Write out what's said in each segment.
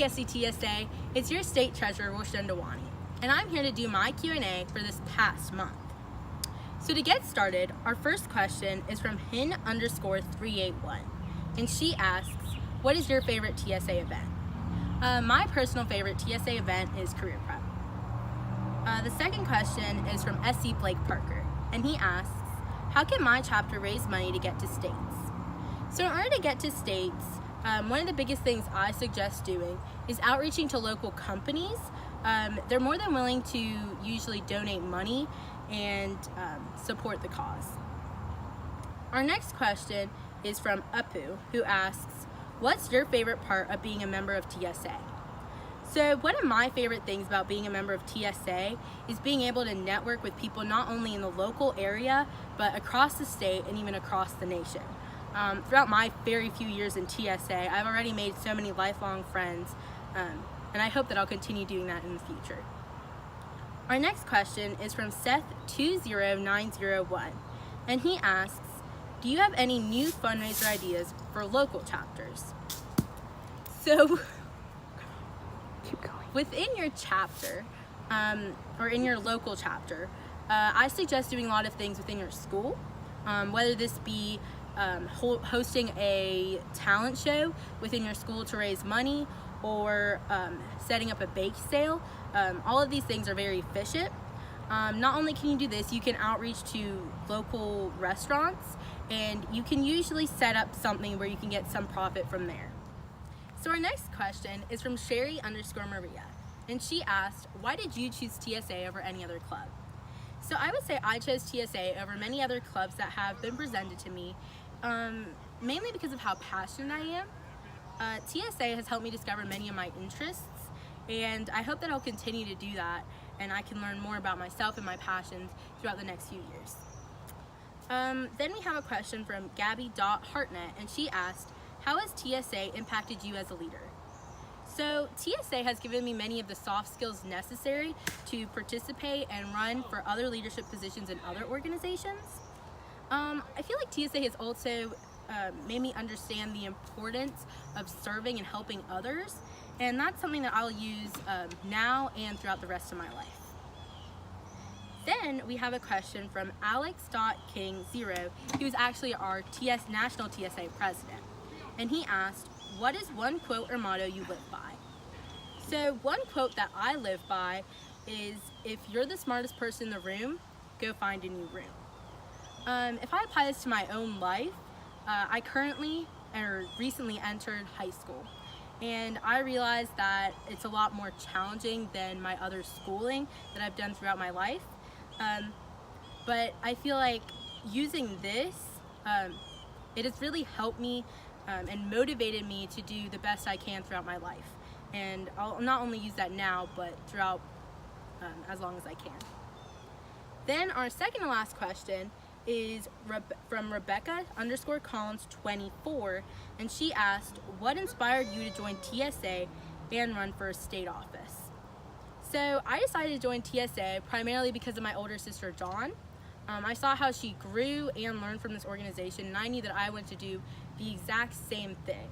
Hey SCTSA, it's your State Treasurer Roshni Nandwani, and I'm here to do my Q&A for this past month. So to get started, our first question is from Hin_381, and she asks, what is your favorite TSA event? My personal favorite TSA event is career prep. The second question is from SC Blake Parker, and he asks, how can my chapter raise money to get to states? So in order to get to states, one of the biggest things I suggest doing is outreaching to local companies. They're more than willing to usually donate money and support the cause. Our next question is from Apu, who asks, what's your favorite part of being a member of TSA? So one of my favorite things about being a member of TSA is being able to network with people not only in the local area, but across the state and even across the nation. Throughout my very few years in TSA, I've already made so many lifelong friends, and I hope that I'll continue doing that in the future. Our next question is from Seth20901, and he asks, do you have any new fundraiser ideas for local chapters? So, keep going. Within your chapter, or in your local chapter, I suggest doing a lot of things within your school, whether this be hosting a talent show within your school to raise money, or setting up a bake sale. All of these things are very efficient. Not only can you do this, you can outreach to local restaurants, and you can usually set up something where you can get some profit from there. So our next question is from Sherry_Maria, and she asked, why did you choose TSA over any other club? So I would say I chose TSA over many other clubs that have been presented to me, mainly because of how passionate I am. TSA has helped me discover many of my interests, and I hope that I'll continue to do that, and I can learn more about myself and my passions throughout the next few years. Then we have a question from Gabby.Hartnett, and she asked, how has TSA impacted you as a leader? So TSA has given me many of the soft skills necessary to participate and run for other leadership positions in other organizations. I feel like TSA has also made me understand the importance of serving and helping others, and that's something that I'll use now and throughout the rest of my life. Then we have a question from Alex.King0, who's actually our National TSA president, and he asked, what is one quote or motto you live by? So one quote that I live by is, if you're the smartest person in the room, go find a new room. If I apply this to my own life, I recently entered high school, and I realized that it's a lot more challenging than my other schooling that I've done throughout my life. But I feel like using this, it has really helped me and motivated me to do the best I can throughout my life. And I'll not only use that now, but throughout as long as I can. Then our second to last question is from Rebecca_Collins24, and she asked, what inspired you to join TSA and run for a state office? So I decided to join TSA primarily because of my older sister Dawn. I saw how she grew and learned from this organization, and I knew that I wanted to do the exact same thing.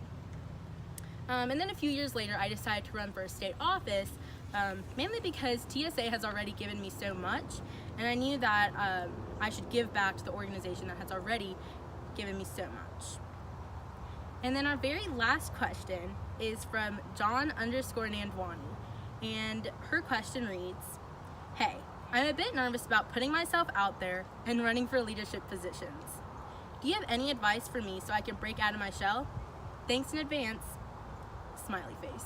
And then a few years later, I decided to run for a state office, mainly because TSA has already given me so much, and I knew that I should give back to the organization that has already given me so much. And then our very last question is from John_Nandwani, and her question reads, hey, I'm a bit nervous about putting myself out there and running for leadership positions. Do you have any advice for me so I can break out of my shell? Thanks in advance. Smiley face.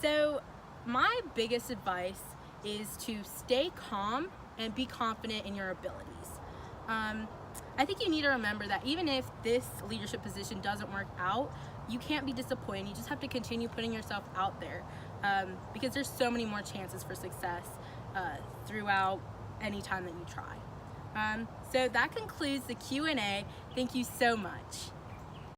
So my biggest advice is to stay calm and be confident in your abilities. I think you need to remember that even if this leadership position doesn't work out, you can't be disappointed. You just have to continue putting yourself out there, because there's so many more chances for success throughout any time that you try. So that concludes the Q&A. Thank you so much.